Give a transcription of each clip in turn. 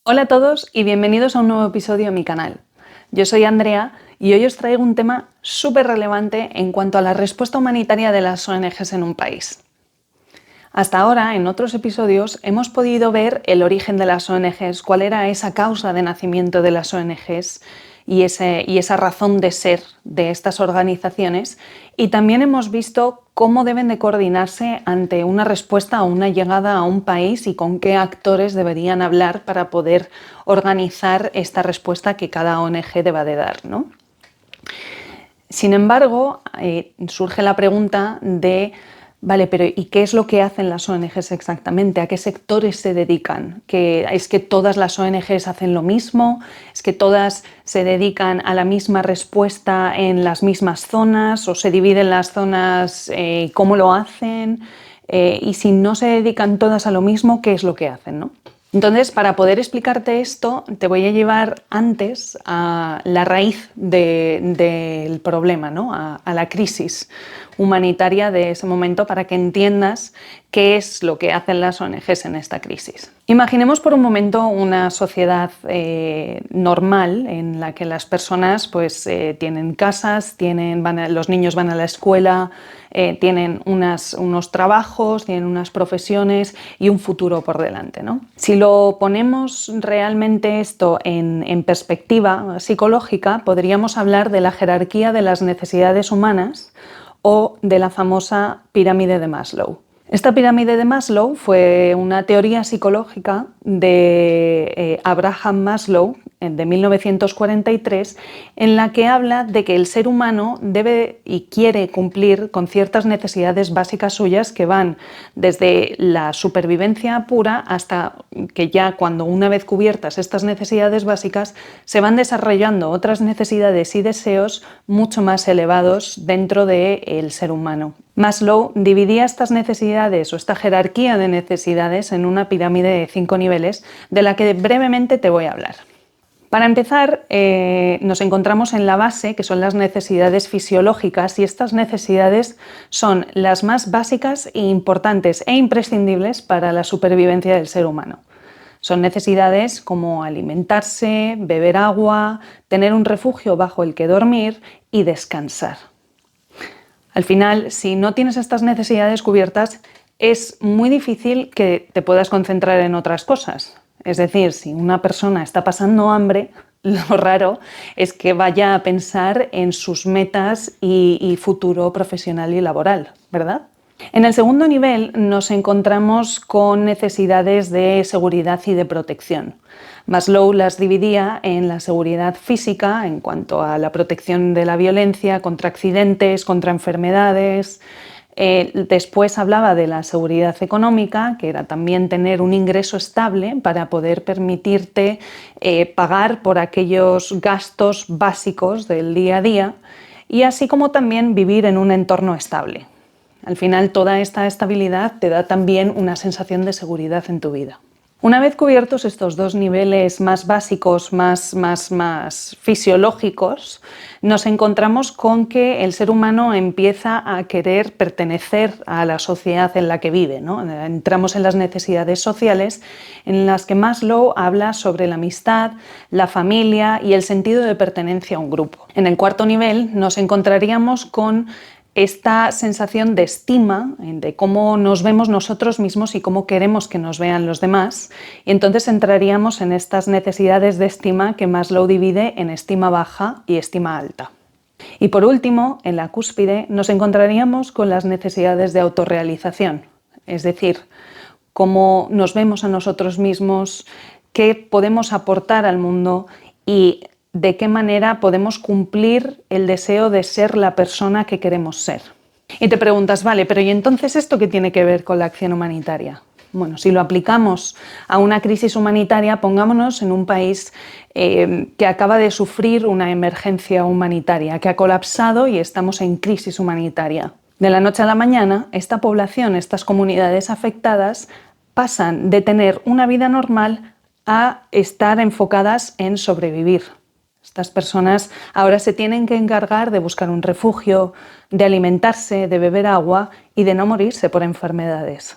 Hola a todos y bienvenidos a un nuevo episodio de mi canal. Yo soy Andrea y hoy os traigo un tema súper relevante en cuanto a la respuesta humanitaria de las ONGs en un país. Hasta ahora, en otros episodios, hemos podido ver el origen de las ONGs, cuál era esa causa de nacimiento de las ONGs y esa razón de ser de estas organizaciones, y también hemos visto cómo deben de coordinarse ante una respuesta o una llegada a un país y con qué actores deberían hablar para poder organizar esta respuesta que cada ONG deba de dar, ¿no? Sin embargo, surge la pregunta de, vale, pero ¿y qué es lo que hacen las ONGs exactamente? ¿A qué sectores se dedican? ¿Es que todas las ONGs hacen lo mismo? ¿Es que todas se dedican a la misma respuesta en las mismas zonas? ¿O se dividen las zonas? ¿Cómo lo hacen? Y si no se dedican todas a lo mismo, ¿qué es lo que hacen, no? Entonces, para poder explicarte esto, te voy a llevar antes a la raíz del problema, ¿no? a la crisis humanitaria de ese momento, para que entiendas qué es lo que hacen las ONGs en esta crisis. Imaginemos por un momento una sociedad normal en la que las personas tienen casas, los niños van a la escuela, tienen unos trabajos, tienen unas profesiones y un futuro por delante, ¿no? Si lo ponemos realmente esto en perspectiva psicológica, podríamos hablar de la jerarquía de las necesidades humanas o de la famosa pirámide de Maslow. Esta pirámide de Maslow fue una teoría psicológica de Abraham Maslow de 1943, en la que habla de que el ser humano debe y quiere cumplir con ciertas necesidades básicas suyas que van desde la supervivencia pura hasta que ya cuando una vez cubiertas estas necesidades básicas se van desarrollando otras necesidades y deseos mucho más elevados dentro del ser humano. Maslow dividía estas necesidades o esta jerarquía de necesidades en una pirámide de 5 niveles de la que brevemente te voy a hablar. Para empezar, nos encontramos en la base, que son las necesidades fisiológicas, y estas necesidades son las más básicas e importantes e imprescindibles para la supervivencia del ser humano. Son necesidades como alimentarse, beber agua, tener un refugio bajo el que dormir y descansar. Al final, si no tienes estas necesidades cubiertas, es muy difícil que te puedas concentrar en otras cosas. Es decir, si una persona está pasando hambre, lo raro es que vaya a pensar en sus metas y futuro profesional y laboral, ¿verdad? En el segundo nivel nos encontramos con necesidades de seguridad y de protección. Maslow las dividía en la seguridad física, en cuanto a la protección de la violencia, contra accidentes, contra enfermedades. Después hablaba de la seguridad económica, que era también tener un ingreso estable para poder permitirte pagar por aquellos gastos básicos del día a día, y así como también vivir en un entorno estable. Al final, toda esta estabilidad te da también una sensación de seguridad en tu vida. Una vez cubiertos estos dos niveles más básicos, más fisiológicos, nos encontramos con que el ser humano empieza a querer pertenecer a la sociedad en la que vive, ¿no? Entramos en las necesidades sociales, en las que Maslow habla sobre la amistad, la familia y el sentido de pertenencia a un grupo. En el cuarto nivel nos encontraríamos con esta sensación de estima, de cómo nos vemos nosotros mismos y cómo queremos que nos vean los demás, y entonces entraríamos en estas necesidades de estima que Maslow divide en estima baja y estima alta. Y por último, en la cúspide, nos encontraríamos con las necesidades de autorrealización, es decir, cómo nos vemos a nosotros mismos, qué podemos aportar al mundo y de qué manera podemos cumplir el deseo de ser la persona que queremos ser. Y te preguntas, vale, pero ¿y entonces esto qué tiene que ver con la acción humanitaria? Bueno, si lo aplicamos a una crisis humanitaria, pongámonos en un país que acaba de sufrir una emergencia humanitaria, que ha colapsado y estamos en crisis humanitaria. De la noche a la mañana, esta población, estas comunidades afectadas, pasan de tener una vida normal a estar enfocadas en sobrevivir. Estas personas ahora se tienen que encargar de buscar un refugio, de alimentarse, de beber agua y de no morirse por enfermedades.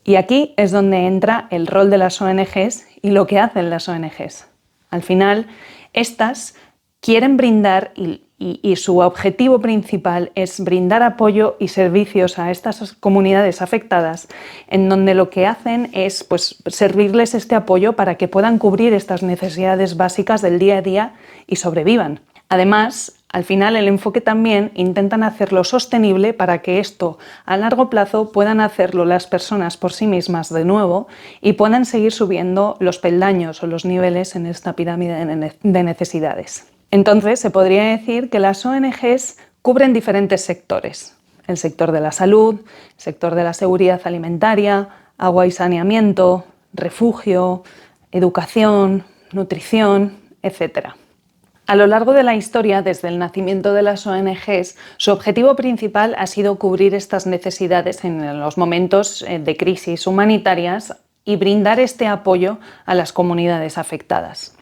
Y aquí es donde entra el rol de las ONGs y lo que hacen las ONGs. Al final, estas quieren brindar y su objetivo principal es brindar apoyo y servicios a estas comunidades afectadas, en donde lo que hacen es servirles este apoyo para que puedan cubrir estas necesidades básicas del día a día y sobrevivan. Además, al final el enfoque también intentan hacerlo sostenible para que esto a largo plazo puedan hacerlo las personas por sí mismas de nuevo y puedan seguir subiendo los peldaños o los niveles en esta pirámide de necesidades. Entonces, se podría decir que las ONGs cubren diferentes sectores: el sector de la salud, el sector de la seguridad alimentaria, agua y saneamiento, refugio, educación, nutrición, etc. A lo largo de la historia, desde el nacimiento de las ONGs, su objetivo principal ha sido cubrir estas necesidades en los momentos de crisis humanitarias y brindar este apoyo a las comunidades afectadas.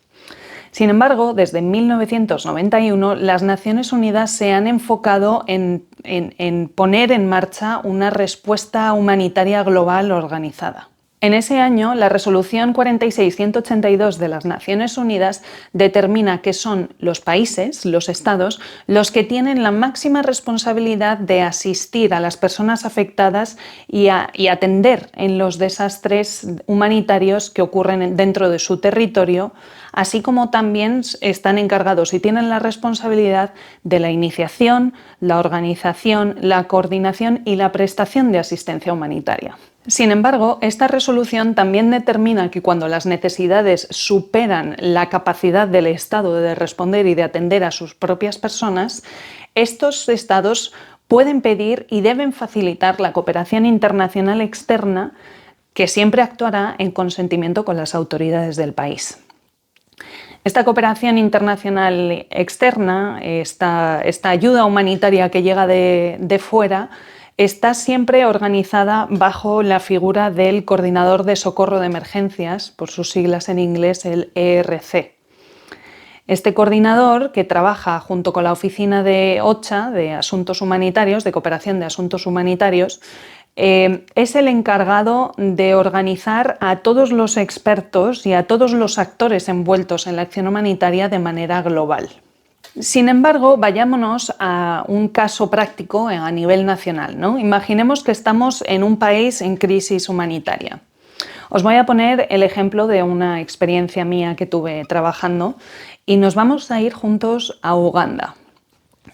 Sin embargo, desde 1991, las Naciones Unidas se han enfocado en poner en marcha una respuesta humanitaria global organizada. En ese año, la Resolución 46/182 de las Naciones Unidas determina que son los países, los estados, los que tienen la máxima responsabilidad de asistir a las personas afectadas y atender en los desastres humanitarios que ocurren dentro de su territorio, así como también están encargados y tienen la responsabilidad de la iniciación, la organización, la coordinación y la prestación de asistencia humanitaria. Sin embargo, esta resolución también determina que cuando las necesidades superan la capacidad del Estado de responder y de atender a sus propias personas, estos estados pueden pedir y deben facilitar la cooperación internacional externa, que siempre actuará en consentimiento con las autoridades del país. Esta cooperación internacional externa, esta ayuda humanitaria que llega de fuera, está siempre organizada bajo la figura del Coordinador de Socorro de Emergencias, por sus siglas en inglés, el ERC. Este coordinador, que trabaja junto con la oficina de OCHA, de Asuntos Humanitarios, de Cooperación de Asuntos Humanitarios, es el encargado de organizar a todos los expertos y a todos los actores envueltos en la acción humanitaria de manera global. Sin embargo, vayámonos a un caso práctico a nivel nacional, ¿no? Imaginemos que estamos en un país en crisis humanitaria. Os voy a poner el ejemplo de una experiencia mía que tuve trabajando y nos vamos a ir juntos a Uganda.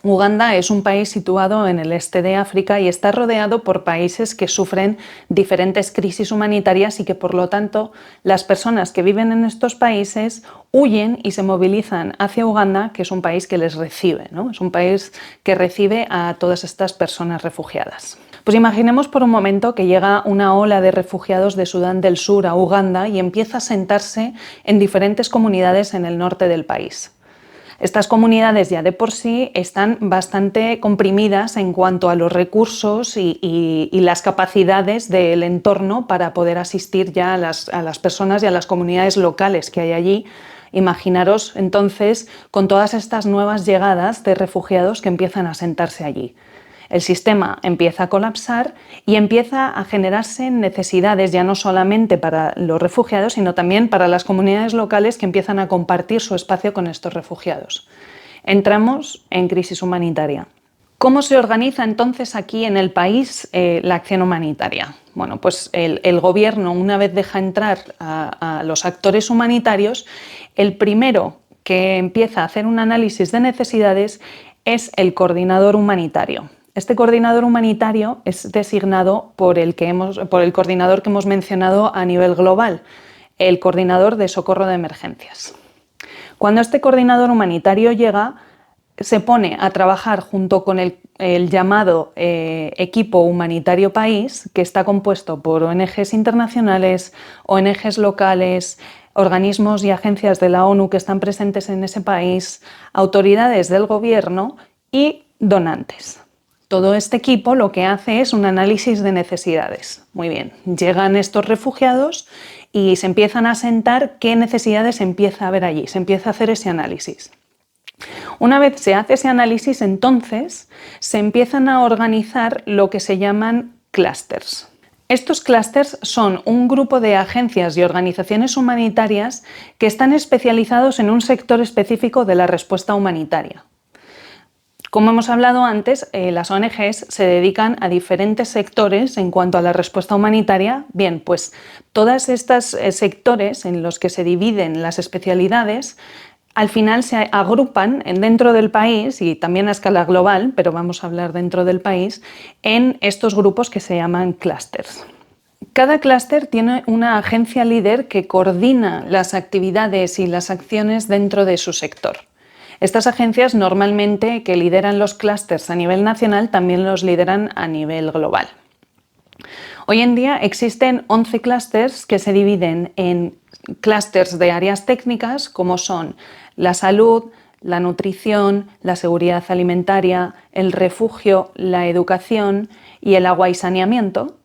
Uganda es un país situado en el este de África y está rodeado por países que sufren diferentes crisis humanitarias y que, por lo tanto, las personas que viven en estos países huyen y se movilizan hacia Uganda, que es un país que les recibe, ¿no? Es un país que recibe a todas estas personas refugiadas. Pues imaginemos por un momento que llega una ola de refugiados de Sudán del Sur a Uganda y empieza a asentarse en diferentes comunidades en el norte del país. Estas comunidades ya de por sí están bastante comprimidas en cuanto a los recursos y las capacidades del entorno para poder asistir ya a las personas y a las comunidades locales que hay allí. Imaginaros entonces con todas estas nuevas llegadas de refugiados que empiezan a asentarse allí. El sistema empieza a colapsar y empieza a generarse necesidades ya no solamente para los refugiados, sino también para las comunidades locales que empiezan a compartir su espacio con estos refugiados. Entramos en crisis humanitaria. ¿Cómo se organiza entonces aquí en el país la acción humanitaria? Bueno, pues el gobierno, una vez deja entrar a los actores humanitarios, el primero que empieza a hacer un análisis de necesidades es el coordinador humanitario. Este coordinador humanitario es designado por el coordinador que hemos mencionado a nivel global, el coordinador de socorro de emergencias. Cuando este coordinador humanitario llega, se pone a trabajar junto con el llamado equipo humanitario país, que está compuesto por ONGs internacionales, ONGs locales, organismos y agencias de la ONU que están presentes en ese país, autoridades del gobierno y donantes. Todo este equipo lo que hace es un análisis de necesidades. Muy bien, llegan estos refugiados y se empiezan a sentar qué necesidades empieza a haber allí, se empieza a hacer ese análisis. Una vez se hace ese análisis, entonces se empiezan a organizar lo que se llaman clústeres. Estos clústeres son un grupo de agencias y organizaciones humanitarias que están especializados en un sector específico de la respuesta humanitaria. Como hemos hablado antes, las ONGs se dedican a diferentes sectores en cuanto a la respuesta humanitaria. Bien, pues todos estos sectores en los que se dividen las especialidades al final se agrupan dentro del país y también a escala global, pero vamos a hablar dentro del país, en estos grupos que se llaman clústeres. Cada clúster tiene una agencia líder que coordina las actividades y las acciones dentro de su sector. Estas agencias normalmente que lideran los clústeres a nivel nacional también los lideran a nivel global. Hoy en día existen 11 clústeres que se dividen en clústeres de áreas técnicas como son la salud, la nutrición, la seguridad alimentaria, el refugio, la educación y el agua y saneamiento.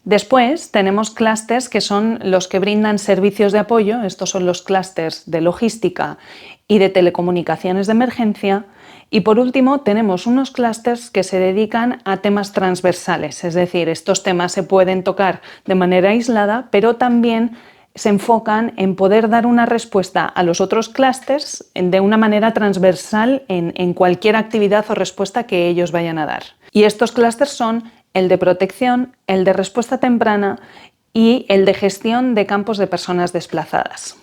Después tenemos clústeres que son los que brindan servicios de apoyo, estos son los clústeres de logística y de telecomunicaciones de emergencia. Y por último tenemos unos clústeres que se dedican a temas transversales, es decir, estos temas se pueden tocar de manera aislada, pero también se enfocan en poder dar una respuesta a los otros clústeres de una manera transversal en cualquier actividad o respuesta que ellos vayan a dar. Y estos clústeres son el de protección, el de respuesta temprana y el de gestión de campos de personas desplazadas.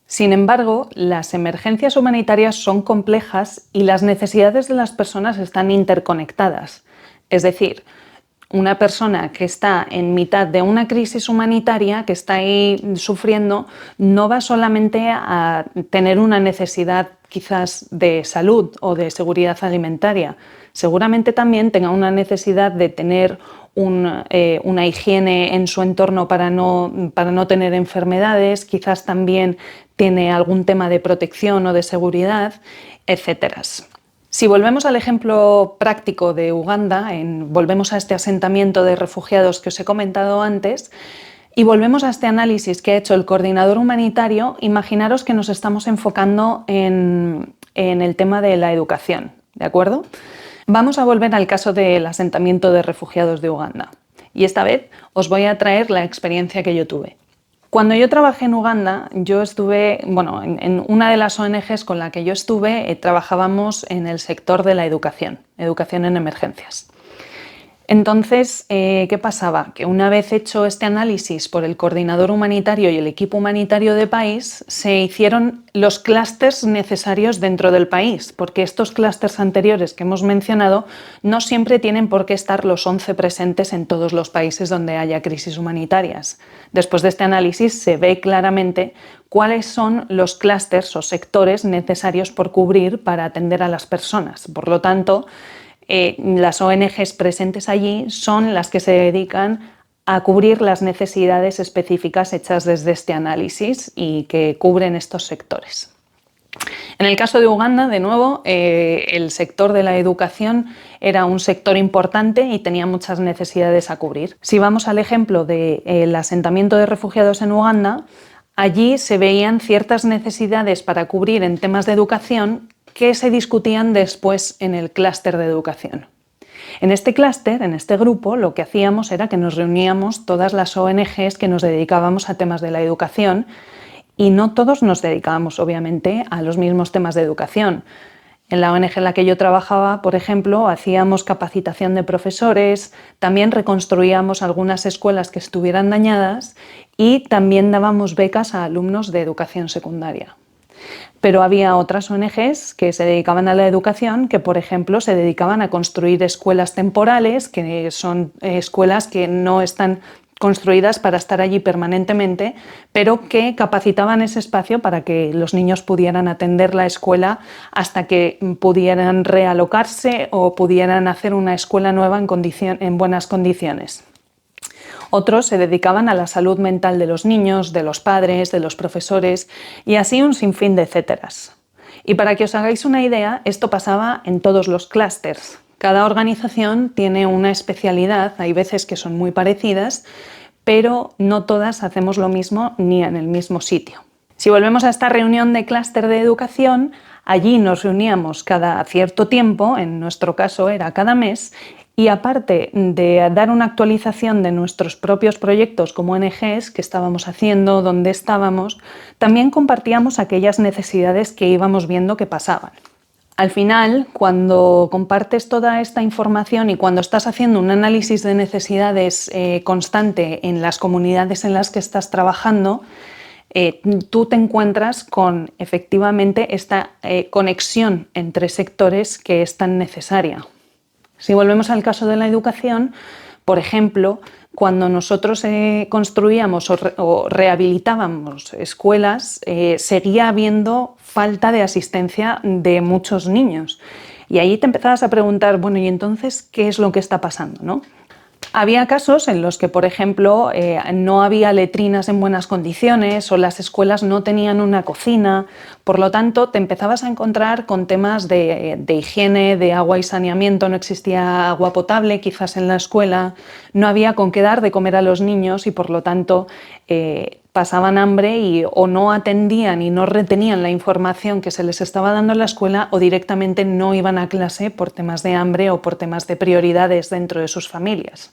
Sin embargo, las emergencias humanitarias son complejas y las necesidades de las personas están interconectadas. Es decir, una persona que está en mitad de una crisis humanitaria, que está ahí sufriendo, no va solamente a tener una necesidad quizás de salud o de seguridad alimentaria, seguramente también tenga una necesidad de tener una higiene en su entorno para no tener enfermedades, quizás también tiene algún tema de protección o de seguridad, etc. Si volvemos al ejemplo práctico de Uganda, volvemos a este asentamiento de refugiados que os he comentado antes, y volvemos a este análisis que ha hecho el coordinador humanitario, imaginaros que nos estamos enfocando en el tema de la educación, ¿de acuerdo? Vamos a volver al caso del asentamiento de refugiados de Uganda, y esta vez os voy a traer la experiencia que yo tuve. Cuando yo trabajé en Uganda, yo estuve, en una de las ONGs con la que yo estuve, trabajábamos en el sector de la educación en emergencias. Entonces, ¿qué pasaba? Que una vez hecho este análisis por el coordinador humanitario y el equipo humanitario de país, se hicieron los clústeres necesarios dentro del país, porque estos clústeres anteriores que hemos mencionado no siempre tienen por qué estar los 11 presentes en todos los países donde haya crisis humanitarias. Después de este análisis se ve claramente cuáles son los clústeres o sectores necesarios por cubrir para atender a las personas. Por lo tanto, las ONGs presentes allí son las que se dedican a cubrir las necesidades específicas hechas desde este análisis y que cubren estos sectores. En el caso de Uganda, de nuevo, el sector de la educación era un sector importante y tenía muchas necesidades a cubrir. Si vamos al ejemplo del asentamiento de refugiados en Uganda, allí se veían ciertas necesidades para cubrir en temas de educación que se discutían después en el clúster de educación. En este clúster, en este grupo, lo que hacíamos era que nos reuníamos todas las ONGs que nos dedicábamos a temas de la educación y no todos nos dedicábamos, obviamente, a los mismos temas de educación. En la ONG en la que yo trabajaba, por ejemplo, hacíamos capacitación de profesores, también reconstruíamos algunas escuelas que estuvieran dañadas y también dábamos becas a alumnos de educación secundaria. Pero había otras ONGs que se dedicaban a la educación que, por ejemplo, se dedicaban a construir escuelas temporales, que son escuelas que no están construidas para estar allí permanentemente, pero que capacitaban ese espacio para que los niños pudieran atender la escuela hasta que pudieran realocarse o pudieran hacer una escuela nueva en buenas condiciones. Otros se dedicaban a la salud mental de los niños, de los padres, de los profesores y así un sinfín de etcéteras. Y para que os hagáis una idea, esto pasaba en todos los clústeres. Cada organización tiene una especialidad, hay veces que son muy parecidas, pero no todas hacemos lo mismo ni en el mismo sitio. Si volvemos a esta reunión de clúster de educación, allí nos reuníamos cada cierto tiempo, en nuestro caso era cada mes, Y aparte de dar una actualización de nuestros propios proyectos como ONGs, que estábamos haciendo, dónde estábamos, también compartíamos aquellas necesidades que íbamos viendo que pasaban. Al final, cuando compartes toda esta información y cuando estás haciendo un análisis de necesidades constante en las comunidades en las que estás trabajando, tú te encuentras con efectivamente esta conexión entre sectores que es tan necesaria. Si volvemos al caso de la educación, por ejemplo, cuando nosotros construíamos o rehabilitábamos escuelas, seguía habiendo falta de asistencia de muchos niños. Y ahí te empezabas a preguntar, bueno, ¿y entonces qué es lo que está pasando, ¿no? Había casos en los que, por ejemplo, no había letrinas en buenas condiciones o las escuelas no tenían una cocina. Por lo tanto, te empezabas a encontrar con temas de higiene, de agua y saneamiento. No existía agua potable quizás en la escuela, no había con qué dar de comer a los niños y, por lo tanto, pasaban hambre o no atendían y no retenían la información que se les estaba dando en la escuela o directamente no iban a clase por temas de hambre o por temas de prioridades dentro de sus familias.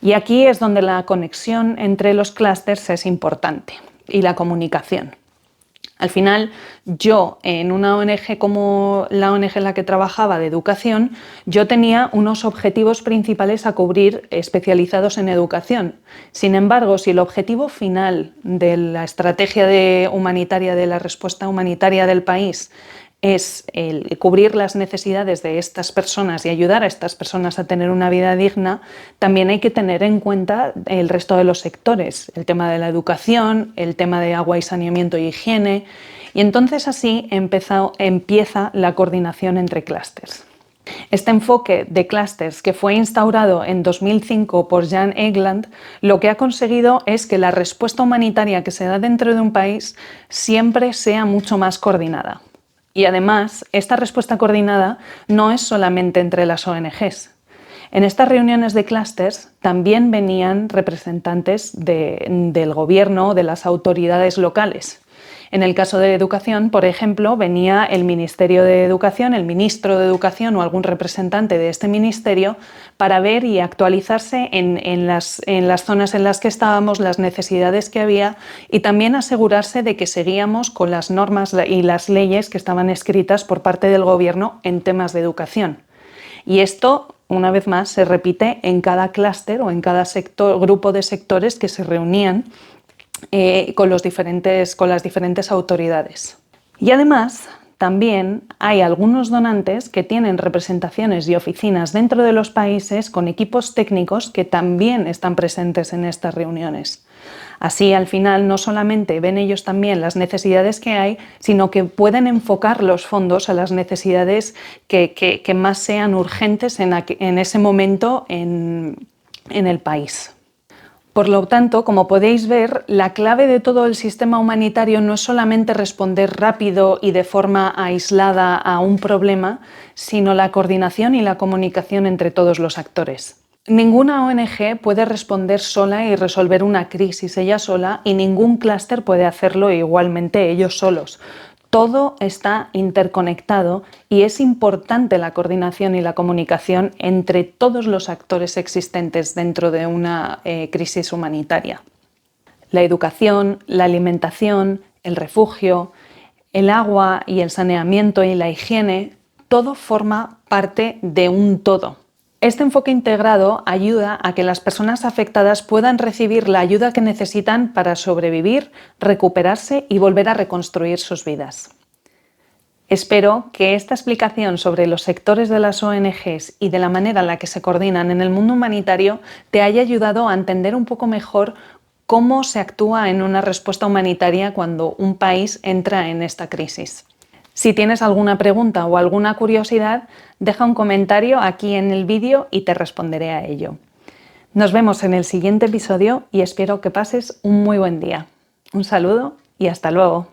Y aquí es donde la conexión entre los clústeres es importante y la comunicación. Al final, yo en una ONG como la ONG en la que trabajaba de educación, yo tenía unos objetivos principales a cubrir especializados en educación. Sin embargo, si el objetivo final de la estrategia humanitaria, de la respuesta humanitaria del país, es el cubrir las necesidades de estas personas y ayudar a estas personas a tener una vida digna, también hay que tener en cuenta el resto de los sectores, el tema de la educación, el tema de agua y saneamiento y higiene, y entonces así empieza la coordinación entre clústeres. Este enfoque de clústeres, que fue instaurado en 2005 por Jan Egeland, lo que ha conseguido es que la respuesta humanitaria que se da dentro de un país siempre sea mucho más coordinada. Y además, esta respuesta coordinada no es solamente entre las ONGs. En estas reuniones de clústeres también venían representantes del gobierno, de las autoridades locales. En el caso de educación, por ejemplo, venía el Ministerio de Educación, el ministro de Educación o algún representante de este ministerio para ver y actualizarse en las zonas en las que estábamos, las necesidades que había y también asegurarse de que seguíamos con las normas y las leyes que estaban escritas por parte del gobierno en temas de educación. Y esto, una vez más, se repite en cada clúster o en cada grupo de sectores que se reunían con las diferentes autoridades. Y además, también hay algunos donantes que tienen representaciones y oficinas dentro de los países con equipos técnicos que también están presentes en estas reuniones. Así, al final, no solamente ven ellos también las necesidades que hay, sino que pueden enfocar los fondos a las necesidades que más sean urgentes en ese momento en el país. Por lo tanto, como podéis ver, la clave de todo el sistema humanitario no es solamente responder rápido y de forma aislada a un problema, sino la coordinación y la comunicación entre todos los actores. Ninguna ONG puede responder sola y resolver una crisis ella sola y ningún clúster puede hacerlo igualmente ellos solos. Todo está interconectado y es importante la coordinación y la comunicación entre todos los actores existentes dentro de una crisis humanitaria. La educación, la alimentación, el refugio, el agua y el saneamiento y la higiene, todo forma parte de un todo. Este enfoque integrado ayuda a que las personas afectadas puedan recibir la ayuda que necesitan para sobrevivir, recuperarse y volver a reconstruir sus vidas. Espero que esta explicación sobre los sectores de las ONGs y de la manera en la que se coordinan en el mundo humanitario te haya ayudado a entender un poco mejor cómo se actúa en una respuesta humanitaria cuando un país entra en esta crisis. Si tienes alguna pregunta o alguna curiosidad, deja un comentario aquí en el vídeo y te responderé a ello. Nos vemos en el siguiente episodio y espero que pases un muy buen día. Un saludo y hasta luego.